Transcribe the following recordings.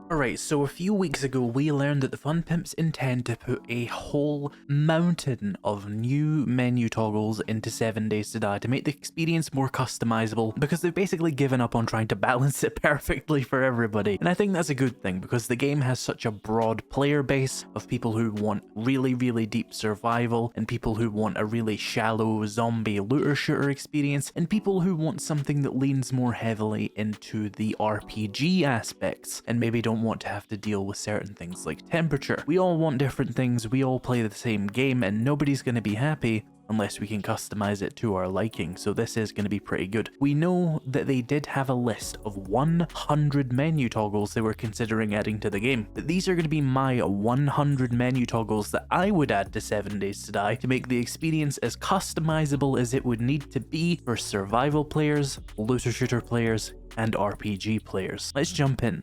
Alright, so a few weeks ago we learned that the Fun Pimps intend to put a whole mountain of new menu toggles into 7 Days to Die to make the experience more customizable, because they've basically given up on trying to balance it perfectly for everybody. And I think that's a good thing, because the game has such a broad player base of people who want really deep survival, and people who want a really shallow zombie looter shooter experience, and people who want something that leans more heavily into the RPG aspects and maybe don't want to have to deal with certain things like temperature. We all want different things, we all play the same game, and nobody's going to be happy unless we can customize it to our liking, so this is going to be pretty good. We know that they did have a list of 100 menu toggles they were considering adding to the game, but these are going to be my 100 menu toggles that I would add to 7 Days to Die to make the experience as customizable as it would need to be for survival players, looter shooter players, and RPG players. Let's jump in.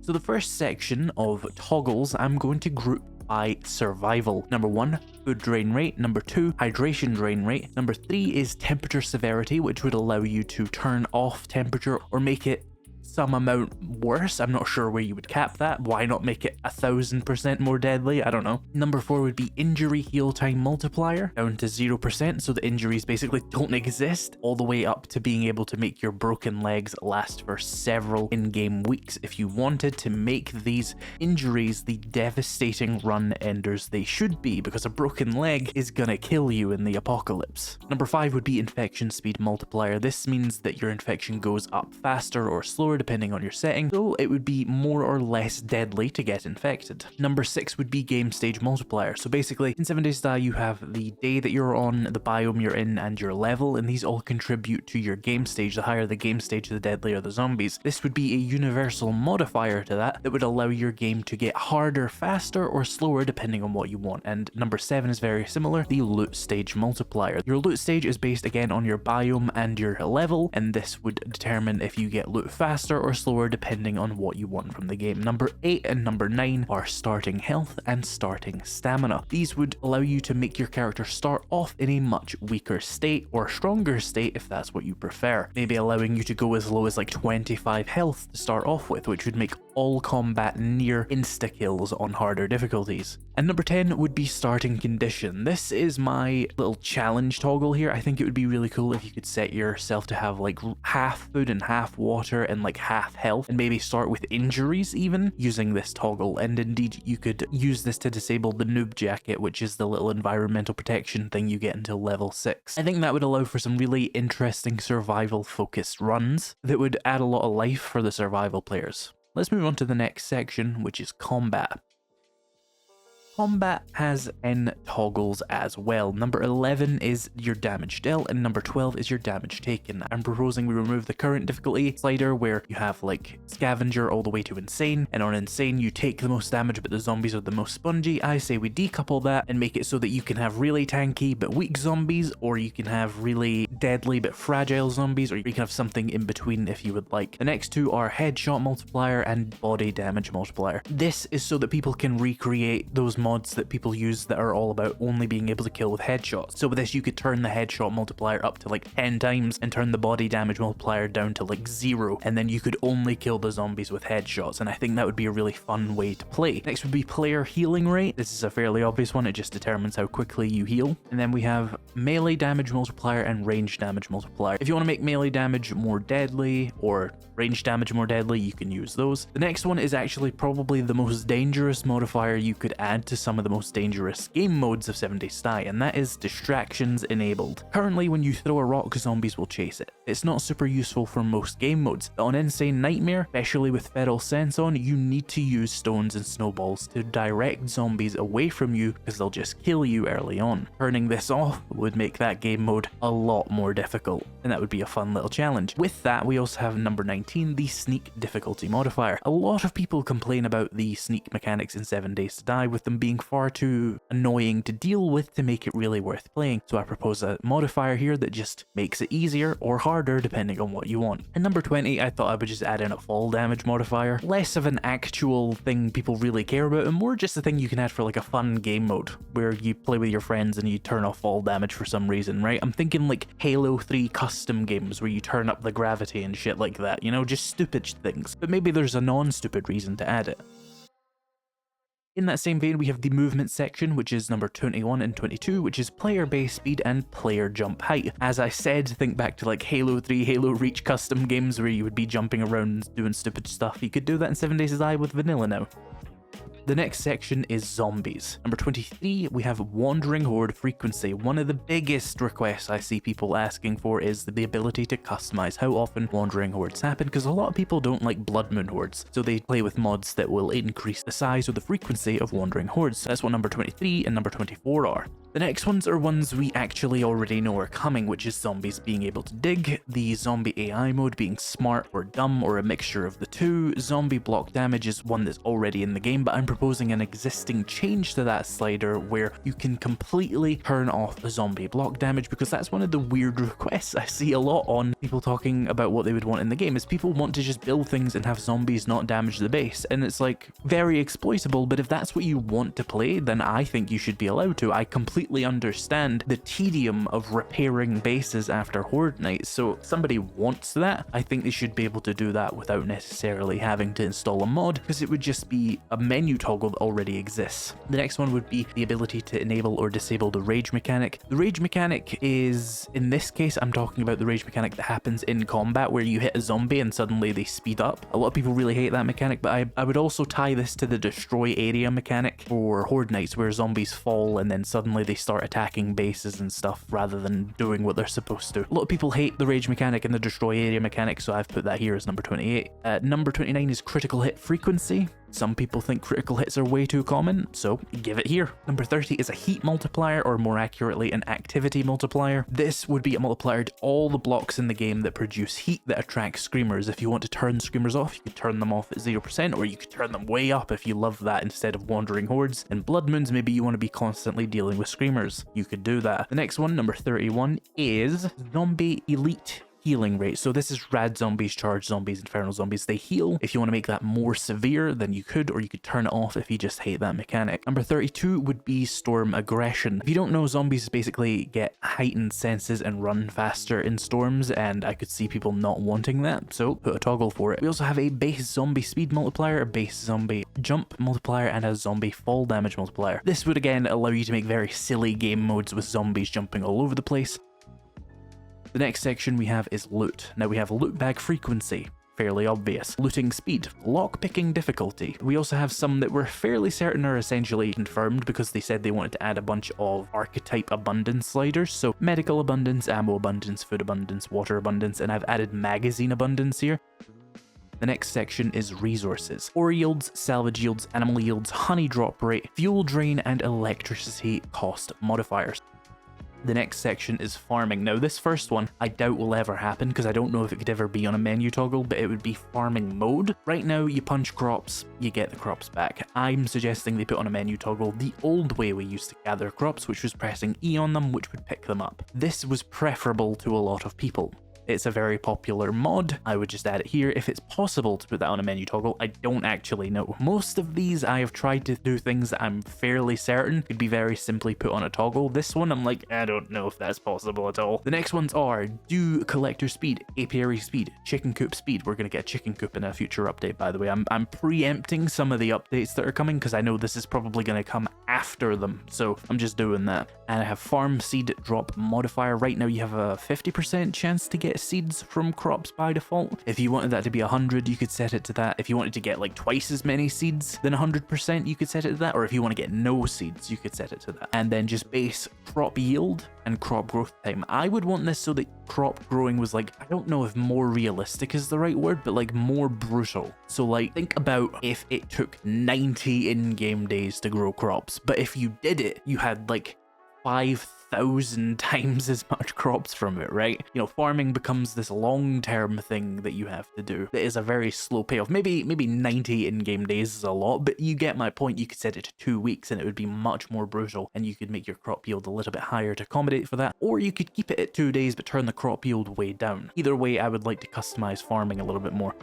So the first section of toggles I'm going to group by survival. Number 1, food drain rate. Number 2, hydration drain rate. Number 3 is temperature severity, which would allow you to turn off temperature or make it some amount worse. I'm not sure where you would cap that. Why not make it 1000% more deadly? I don't know. Number 4 would be injury heal time multiplier, down to 0%, so the injuries basically don't exist, all the way up to being able to make your broken legs last for several in-game weeks if you wanted to make these injuries the devastating run enders they should be, because a broken leg is gonna kill you in the apocalypse. Number 5 would be infection speed multiplier. This means that your infection goes up faster or slower depending on your setting, so it would be more or less deadly to get infected. Number 6 would be game stage multiplier. So basically, in 7 Days to Die, you have the day that you're on, the biome you're in, and your level, and these all contribute to your game stage. The higher the game stage, the deadlier the zombies. This would be a universal modifier to that would allow your game to get harder, faster, or slower depending on what you want. And number 7 is very similar, the loot stage multiplier. Your loot stage is based again on your biome and your level, and this would determine if you get loot faster or slower depending on what you want from the game. Number 8 and number 9 are starting health and starting stamina. These would allow you to make your character start off in a much weaker state or stronger state if that's what you prefer. Maybe allowing you to go as low as like 25 health to start off with, which would make all combat near insta kills on harder difficulties. And number 10 would be starting condition. This is my little challenge toggle here. I think it would be really cool if you could set yourself to have like half food and half water and like half health, and maybe start with injuries even using this toggle. And indeed you could use this to disable the noob jacket, which is the little environmental protection thing you get until level 6. I think that would allow for some really interesting survival focused runs that would add a lot of life for the survival players. Let's move on to the next section, which is combat. Combat has N toggles as well. Number 11 is your damage dealt, and number 12 is your damage taken. I'm proposing we remove the current difficulty slider where you have like scavenger all the way to insane, and on insane you take the most damage but the zombies are the most spongy. I say we decouple that and make it so that you can have really tanky but weak zombies, or you can have really deadly but fragile zombies, or you can have something in between if you would like. The next two are headshot multiplier and body damage multiplier. This is so that people can recreate those mods that people use that are all about only being able to kill with headshots. So with this you could turn the headshot multiplier up to like 10 times and turn the body damage multiplier down to like 0, and then you could only kill the zombies with headshots, and I think that would be a really fun way to play. Next would be player healing rate. This is a fairly obvious one, it just determines how quickly you heal. And then we have melee damage multiplier and range damage multiplier. If you want to make melee damage more deadly or range damage more deadly, you can use those. The next one is actually probably the most dangerous modifier you could add to some of the most dangerous game modes of 7 Days to Die, and that is distractions enabled. Currently, when you throw a rock, zombies will chase it. It's not super useful for most game modes, but on Insane Nightmare, especially with Feral Sense on, you need to use stones and snowballs to direct zombies away from you because they'll just kill you early on. Turning this off would make that game mode a lot more difficult, and that would be a fun little challenge. With that, we also have number 19, the sneak difficulty modifier. A lot of people complain about the sneak mechanics in 7 Days to Die, with them being far too annoying to deal with to make it really worth playing. So I propose a modifier here that just makes it easier or harder harder depending on what you want. And number 20, I thought I would just add in a fall damage modifier. Less of an actual thing people really care about and more just a thing you can add for like a fun game mode where you play with your friends and you turn off fall damage for some reason, right? I'm thinking like Halo 3 custom games where you turn up the gravity and shit like that, you know, just stupid things. But maybe there's a non-stupid reason to add it. In that same vein, we have the movement section, which is number 21 and 22, which is player base speed and player jump height. As I said, think back to like Halo 3, Halo Reach custom games where you would be jumping around doing stupid stuff. You could do that in 7 Days to Die with vanilla now. The next section is zombies. Number 23, we have wandering horde frequency. One of the biggest requests I see people asking for is the ability to customize how often wandering hordes happen, because a lot of people don't like blood moon hordes, so they play with mods that will increase the size or the frequency of wandering hordes. That's what number 23 and number 24 are. The next ones are ones we actually already know are coming, which is zombies being able to dig, the zombie AI mode being smart or dumb or a mixture of the two. Zombie block damage is one that's already in the game, but I'm proposing an existing change to that slider where you can completely turn off zombie block damage, because that's one of the weird requests I see a lot on people talking about what they would want in the game, is people want to just build things and have zombies not damage the base, and it's like very exploitable. But if that's what you want to play, then I think you should be allowed to. I completely understand the tedium of repairing bases after horde night, so if somebody wants that, I think they should be able to do that without necessarily having to install a mod, because it would just be a menu toggle that already exists. The next one would be the ability to enable or disable the rage mechanic. The rage mechanic is, in this case, I'm talking about the rage mechanic that happens in combat where you hit a zombie and suddenly they speed up. A lot of people really hate that mechanic, but I would also tie this to the destroy area mechanic for horde nights, where zombies fall and then suddenly they start attacking bases and stuff rather than doing what they're supposed to. A lot of people hate the rage mechanic and the destroy area mechanic, so I've put that here as number 28. Number 29 is critical hit frequency. Some people think critical hits are way too common, so give it here. Number 30 is a heat multiplier, or more accurately, an activity multiplier. This would be a multiplier to all the blocks in the game that produce heat that attract screamers. If you want to turn screamers off, you could turn them off at 0%, or you could turn them way up if you love that instead of wandering hordes. In blood moons, maybe you want to be constantly dealing with screamers. You could do that. The next one, number 31, is zombie elite healing rate. So this is rad zombies, charged zombies, infernal zombies. They heal. If you want to make that more severe, then you could, or you could turn it off if you just hate that mechanic. Number 32 would be storm aggression. If you don't know, zombies basically get heightened senses and run faster in storms, and I could see people not wanting that, so put a toggle for it. We also have a base zombie speed multiplier, a base zombie jump multiplier, and a zombie fall damage multiplier. This would again allow you to make very silly game modes with zombies jumping all over the place. The next section we have is loot. Now we have loot bag frequency, fairly obvious. Looting speed, lockpicking difficulty. We also have some that we're fairly certain are essentially confirmed because they said they wanted to add a bunch of archetype abundance sliders. So medical abundance, ammo abundance, food abundance, water abundance, and I've added magazine abundance here. The next section is resources. Ore yields, salvage yields, animal yields, honey drop rate, fuel drain, and electricity cost modifiers. The next section is farming. Now this first one I doubt will ever happen because I don't know if it could ever be on a menu toggle, but it would be farming mode. Right now you punch crops, you get the crops back. I'm suggesting they put on a menu toggle the old way we used to gather crops, which was pressing E on them, which would pick them up. This was preferable to a lot of people. It's a very popular mod. I would just add it here. If it's possible to put that on a menu toggle, I don't actually know. Most of these I have tried to do things that I'm fairly certain could be very simply put on a toggle. This one I'm like, I don't know if that's possible at all. The next ones are do collector speed, apiary speed, chicken coop speed. We're gonna get a chicken coop in a future update, by the way. I'm preempting some of the updates that are coming because I know this is probably gonna come after them, so I'm just doing that. And I have farm seed drop modifier. Right now you have a 50% chance to get seeds from crops by default. If you wanted that to be 100, you could set it to that. If you wanted to get like twice as many seeds than 100%, you could set it to that. Or if you want to get no seeds, you could set it to that. And then just base crop yield and crop growth time. I would want this so that crop growing was like, I don't know if more realistic is the right word, but like more brutal. So like think about if it took 90 in-game days to grow crops, but if you did it, you had like 1,000 times as much crops from it, right? You know, farming becomes this long-term thing that you have to do. That is a very slow payoff. Maybe 90 in-game days is a lot, but you get my point. You could set it to 2 weeks and it would be much more brutal, and you could make your crop yield a little bit higher to accommodate for that, or you could keep it at 2 days but turn the crop yield way down. Either way, I would like to customize farming a little bit more.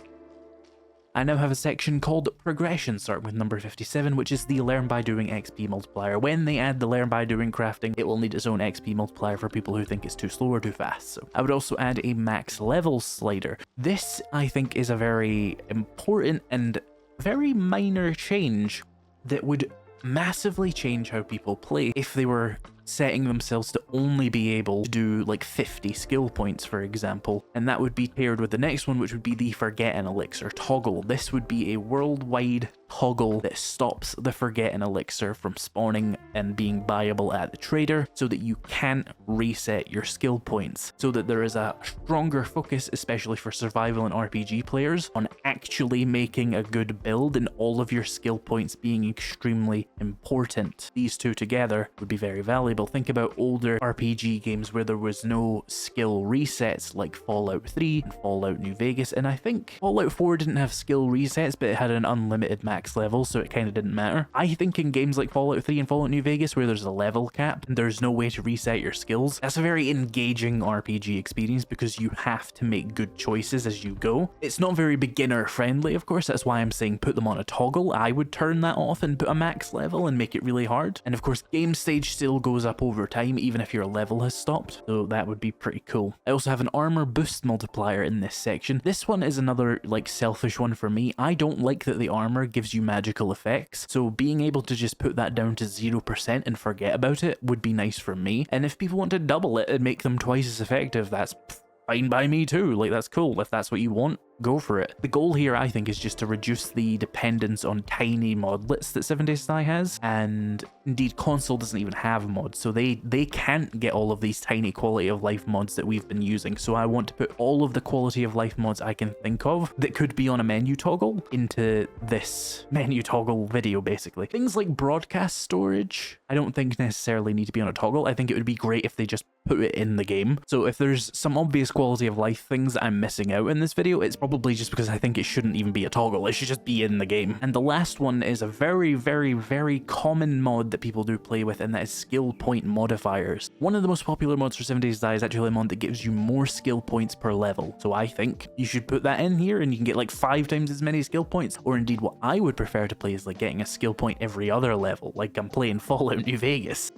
I now have a section called Progression, starting with number 57, which is the Learn by Doing XP multiplier. When they add the Learn by Doing crafting, it will need its own XP multiplier for people who think it's too slow or too fast. So I would also add a max level slider. This, I think, is a very important and very minor change that would massively change how people play if they were setting themselves to only be able to do like 50 skill points, for example, and that would be paired with the next one, which would be the Forget an Elixir toggle. This would be a worldwide toggle that stops the Forget an Elixir from spawning and being buyable at the trader, so that you can't reset your skill points, so that there is a stronger focus, especially for survival and RPG players, on actually making a good build and all of your skill points being extremely important. These two together would be very valuable. Think about older RPG games where there was no skill resets, like Fallout 3 and Fallout New Vegas, and I think Fallout 4 didn't have skill resets, but it had an unlimited max level, so it kind of didn't matter. I think in games like Fallout 3 and Fallout New Vegas, where there's a level cap and there's no way to reset your skills, that's a very engaging RPG experience because you have to make good choices as you go. It's not very beginner friendly, of course, that's why I'm saying put them on a toggle. I would turn that off and put a max level and make it really hard. And of course, game stage still goes up over time even if your level has stopped, so that would be pretty cool. I also have an armor boost multiplier in this section. This one is another like selfish one for me. I don't like that the armor gives you magical effects, so being able to just put that down to 0% and forget about it would be nice for me. And if people want to double it and make them twice as effective, that's fine by me too. Like, that's cool. If that's what you want, go for it. The goal here, I think, is just to reduce the dependence on tiny modlets that 7 Days to Die has, and indeed console doesn't even have mods, so they can't get all of these tiny quality of life mods that we've been using. So I want to put all of the quality of life mods I can think of that could be on a menu toggle into this menu toggle video, basically. Things like broadcast storage, I don't think necessarily need to be on a toggle. I think it would be great if they just put it in the game. So if there's some obvious quality of life things that I'm missing out in this video, it's probably just because I think it shouldn't even be a toggle. It should just be in the game. And the last one is a very, very, very common mod that people do play with, and that is skill point modifiers. One of the most popular mods for 7 Days to Die is actually a mod that gives you more skill points per level. So I think you should put that in here and you can get like 5 times as many skill points. Or indeed what I would prefer to play is like getting a skill point every other level, like I'm playing Fallout New Vegas.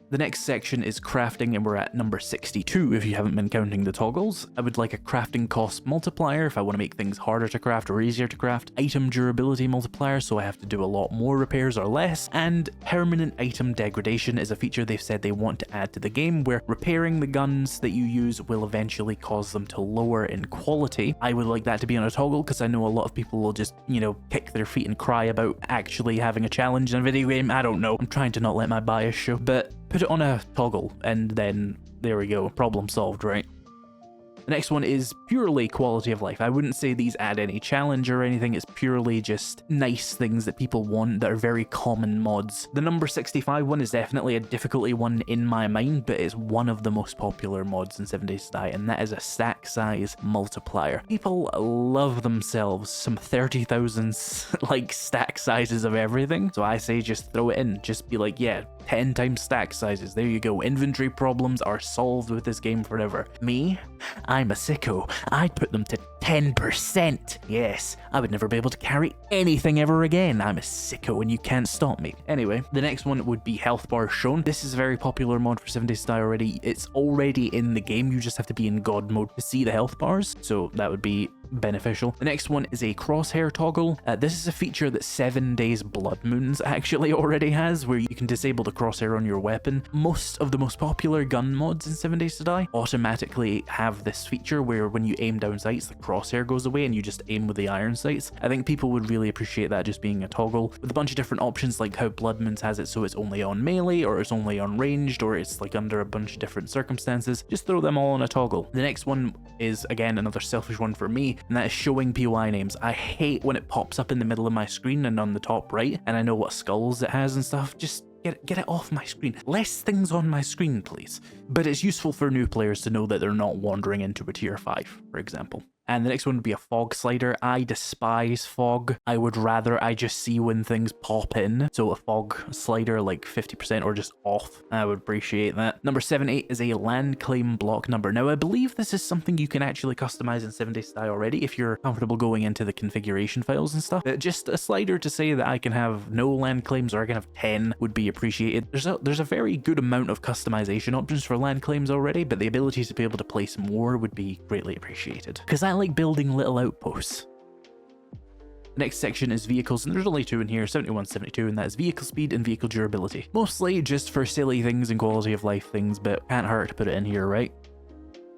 The next section is crafting, and we're at number 62 if you haven't been counting the toggles. I would like a crafting cost multiplier if I want to make things harder to craft or easier to craft, item durability multiplier so I have to do a lot more repairs or less, and permanent item degradation is a feature they've said they want to add to the game where repairing the guns that you use will eventually cause them to lower in quality. I would like that to be on a toggle because I know a lot of people will just, you know, kick their feet and cry about actually having a challenge in a video game. I don't know. I'm trying to not let my bias show, but put it on a toggle and then there we go, problem solved, right? The next one is purely quality of life. I wouldn't say these add any challenge or anything, it's purely just nice things that people want that are very common mods. The number 65 one is definitely a difficulty one in my mind, but it's one of the most popular mods in 7 Days to Die, and that is a stack size multiplier. People love themselves some 30,000 like stack sizes of everything, so I say just throw it in. Just be like, yeah, 10 times stack sizes, there you go. Inventory problems are solved with this game forever. Me? I'm a sicko. I'd put them to 10%. Yes, I would never be able to carry anything ever again. I'm a sicko and you can't stop me. Anyway, the next one would be health bar shown. This is a very popular mod for 7 Days to Die already. It's already in the game. You just have to be in God mode to see the health bars. So that would be beneficial. The next one is a crosshair toggle. This is a feature that 7 Days Blood Moons actually already has, where you can disable the crosshair on your weapon. Most of the most popular gun mods in 7 Days to Die automatically have this feature where when you aim down sights, the crosshair goes away and you just aim with the iron sights. I think people would really appreciate that just being a toggle with a bunch of different options, like how Blood Moons has it so it's only on melee, or it's only on ranged, or it's like under a bunch of different circumstances. Just throw them all on a toggle. The next one is again another selfish one for me, and that is showing POI names. I hate when it pops up in the middle of my screen and on the top right and I know what skulls it has and stuff. Just Get it off my screen. Less things on my screen, please. But it's useful for new players to know that they're not wandering into a tier 5, for example. And the next one would be a fog slider. I despise fog. I would rather I just see when things pop in. So a fog slider like 50% or just off. I would appreciate that. Number 78 is a land claim block number. Now I believe this is something you can actually customize in 7 Days to Die already if you're comfortable going into the configuration files and stuff. Just a slider to say that I can have no land claims or I can have 10 would be appreciated. There's a very good amount of customization options for land claims already, but the ability to be able to place more would be greatly appreciated. Because I like building little outposts. The next section is vehicles, and there's only 2 in here, 71, 72, and that is vehicle speed and vehicle durability. Mostly just for silly things and quality of life things, but can't hurt to put it in here, right?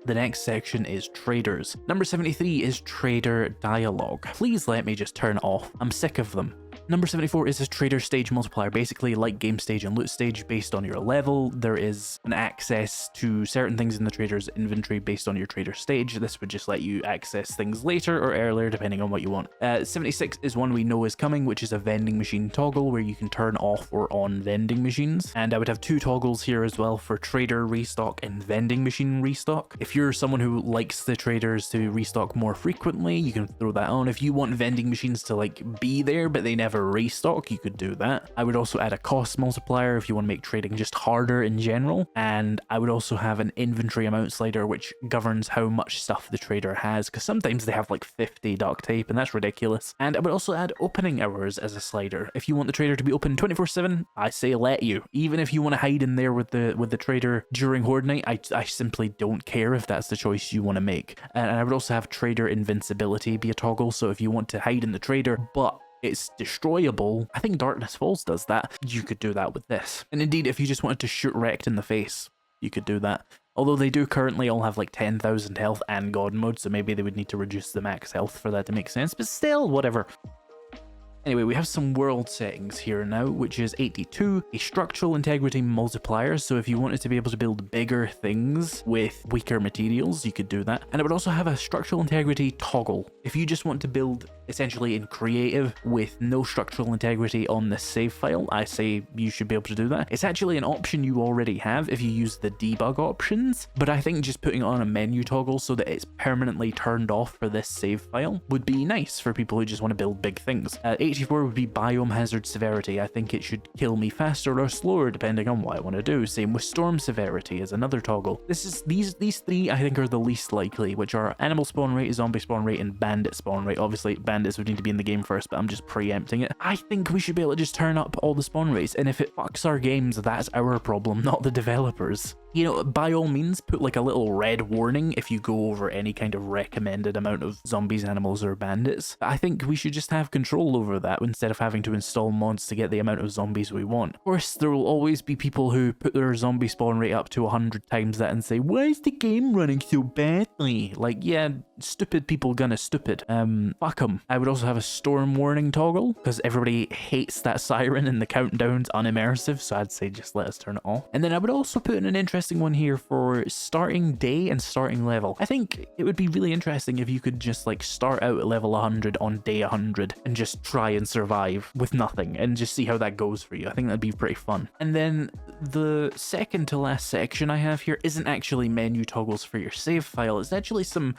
The next section is traders. Number 73 is trader dialogue. Please let me just turn it off. I'm sick of them. Number 74 is a trader stage multiplier, basically like game stage and loot stage based on your level. There is an access to certain things in the trader's inventory based on your trader stage. This would just let you access things later or earlier depending on what you want. 76 is one we know is coming, which is a vending machine toggle where you can turn off or on vending machines. And I would have 2 toggles here as well for trader restock and vending machine restock. If you're someone who likes the traders to restock more frequently, you can throw that on. If you want vending machines to like be there but they never restock, you could do that. I would also add a cost multiplier if you want to make trading just harder in general, and I would also have an inventory amount slider which governs how much stuff the trader has, because sometimes they have like 50 duct tape and that's ridiculous. And I would also add opening hours as a slider. If you want the trader to be open 24/7, I say let you. Even if you want to hide in there with the trader during horde night, I simply don't care if that's the choice you want to make. And I would also have trader invincibility be a toggle, so if you want to hide in the trader but it's destroyable, I think Darkness Falls does that, you could do that with this. And indeed, if you just wanted to shoot wrecked in the face, you could do that. Although they do currently all have like 10,000 health and God mode, so maybe they would need to reduce the max health for that to make sense, but still, whatever. Anyway, we have some world settings here now, which is 82, a structural integrity multiplier. So if you wanted to be able to build bigger things with weaker materials, you could do that. And it would also have a structural integrity toggle. If you just want to build essentially in creative with no structural integrity on this save file, I say you should be able to do that. It's actually an option you already have if you use the debug options, but I think just putting it on a menu toggle so that it's permanently turned off for this save file would be nice for people who just want to build big things. 84 would be biome hazard severity. I think it should kill me faster or slower depending on what I want to do. Same with storm severity is another toggle. These 3 I think are the least likely, which are animal spawn rate, zombie spawn rate, and bandit spawn rate. Obviously bandits would need to be in the game first, but I'm just preempting it. I think we should be able to just turn up all the spawn rates, and if it fucks our games, that's our problem, not the developers. You know, by all means, put like a little red warning if you go over any kind of recommended amount of zombies, animals, or bandits. I think we should just have control over that instead of having to install mods to get the amount of zombies we want. Of course, there will always be people who put their zombie spawn rate up to 100 times that and say, why is the game running so badly? Like, yeah, stupid people gonna stupid. Fuck them. I would also have a storm warning toggle, because everybody hates that siren and the countdown's unimmersive, so I'd say just let us turn it off. And then I would also put in an interesting one here for starting day and starting level. I think it would be really interesting if you could just like start out at level 100 on day 100 and just try and survive with nothing and just see how that goes for you. I think that'd be pretty fun. And then the second to last section I have here isn't actually menu toggles for your save file. It's actually some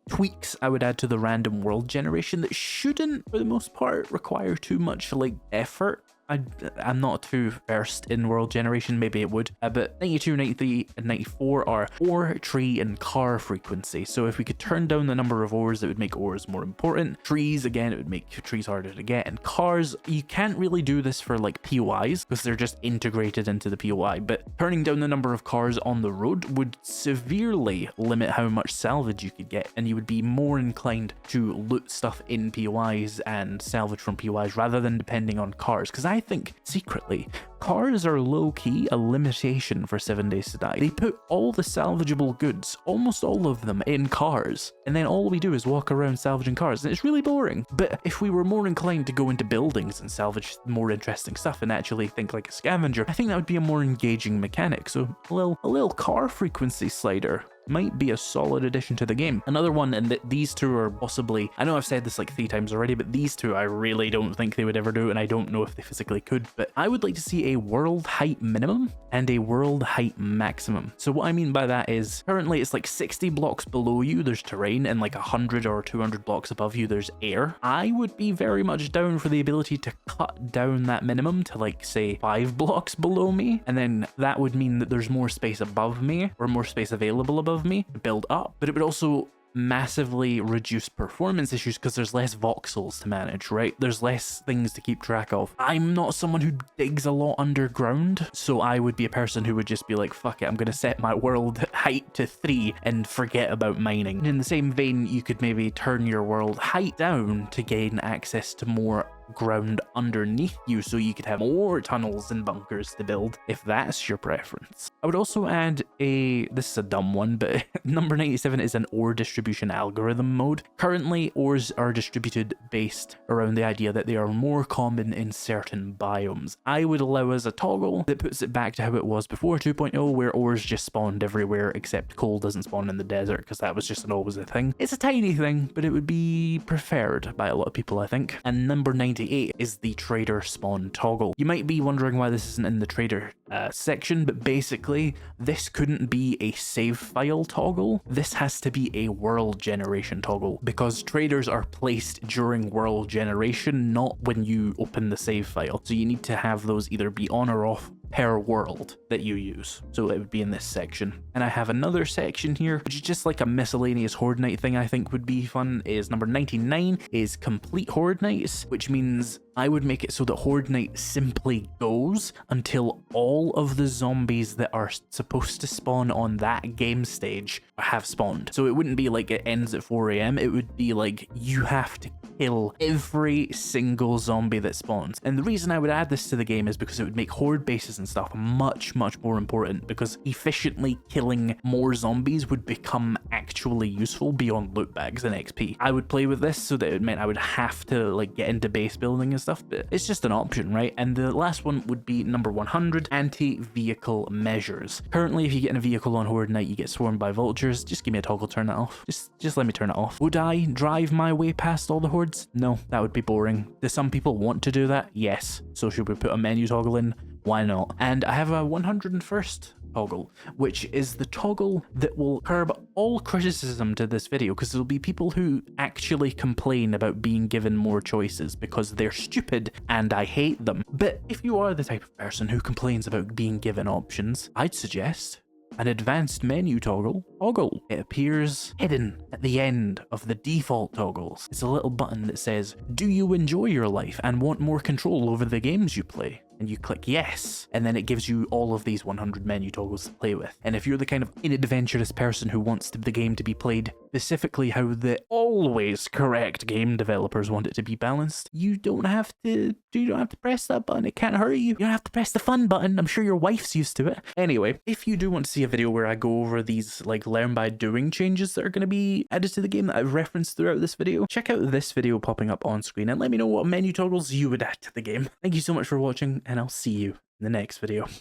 tweaks I would add to the random world generation that shouldn't, for the most part, require too much like effort. I'm not too versed in world generation, maybe it would, but 92, 93, and 94 are ore, tree, and car frequency. So if we could turn down the number of ores, it would make ores more important. Trees, again, it would make trees harder to get. And cars, you can't really do this for like POIs because they're just integrated into the POI, but turning down the number of cars on the road would severely limit how much salvage you could get, and you would be more inclined to loot stuff in POIs and salvage from POIs rather than depending on cars, because I think secretly cars are low-key a limitation for 7 Days to Die. They put all the salvageable goods, almost all of them, in cars, and then all we do is walk around salvaging cars, and it's really boring. But if we were more inclined to go into buildings and salvage more interesting stuff and actually think like a scavenger, I think that would be a more engaging mechanic. So a little car frequency slider might be a solid addition to the game. Another one, and these two are possibly, I know I've said this like 3 times already, but these two I really don't think they would ever do, and I don't know if they physically could, but I would like to see a world height minimum and a world height maximum. So what I mean by that is currently it's like 60 blocks below you there's terrain, and like 100 or 200 blocks above you there's air. I would be very much down for the ability to cut down that minimum to like say 5 blocks below me, and then that would mean that there's more space above me or more space available above me to build up, but it would also massively reduce performance issues because there's less voxels to manage, right? There's less things to keep track of. I'm not someone who digs a lot underground, so I would be a person who would just be like, fuck it, I'm gonna set my world height to 3 and forget about mining. In the same vein, you could maybe turn your world height down to gain access to more ground underneath you, so you could have more tunnels and bunkers to build if that's your preference. I would also add this is a dumb one, but number 97 is an ore distribution algorithm mode. Currently, ores are distributed based around the idea that they are more common in certain biomes. I would allow as a toggle that puts it back to how it was before 2.0, where ores just spawned everywhere except coal doesn't spawn in the desert, because that was just always a thing. It's a tiny thing, but it would be preferred by a lot of people, I think. And number 98 is the trader spawn toggle. You might be wondering why this isn't in the trader section, but basically this couldn't be a save file toggle. This has to be a world generation toggle, because traders are placed during world generation, not when you open the save file. So you need to have those either be on or off per world that you use. So it would be in this section. And I have another section here, which is just like a miscellaneous Horde Night thing I think would be fun, is number 99 is complete Horde Nights, which means I would make it so that Horde Night simply goes until all of the zombies that are supposed to spawn on that game stage have spawned. So it wouldn't be like it ends at 4 AM, it would be like you have to kill every single zombie that spawns. And the reason I would add this to the game is because it would make horde bases and stuff much more important, because efficiently killing more zombies would become actually useful beyond loot bags and XP. I would play with this so that it meant I would have to like get into base building and stuff, but it's just an option, right? And the last one would be number 100, anti-vehicle measures. Currently, if you get in a vehicle on Horde Night, you get swarmed by vultures. Just give me a toggle, turn it off. Just let me turn it off. Would I drive my way past all the hordes? No, that would be boring. Do some people want to do that? Yes. So should we put a menu toggle in? Why not? And I have a 101st toggle, which is the toggle that will curb all criticism to this video, because there'll be people who actually complain about being given more choices because they're stupid and I hate them. But if you are the type of person who complains about being given options, I'd suggest an advanced menu toggle. It appears hidden at the end of the default toggles. It's a little button that says, do you enjoy your life and want more control over the games you play? And you click yes, and then it gives you all of these 100 menu toggles to play with. And if you're the kind of inadventurous person who wants the game to be played specifically how the always correct game developers want it to be balanced, you don't have to press that button. It can't hurt you. You don't have to press the fun button. I'm sure your wife's used to it. Anyway, if you do want to see a video where I go over these like learn by doing changes that are going to be added to the game that I've referenced throughout this video, check out this video popping up on screen and let me know what menu toggles you would add to the game. Thank you so much for watching, and I'll see you in the next video.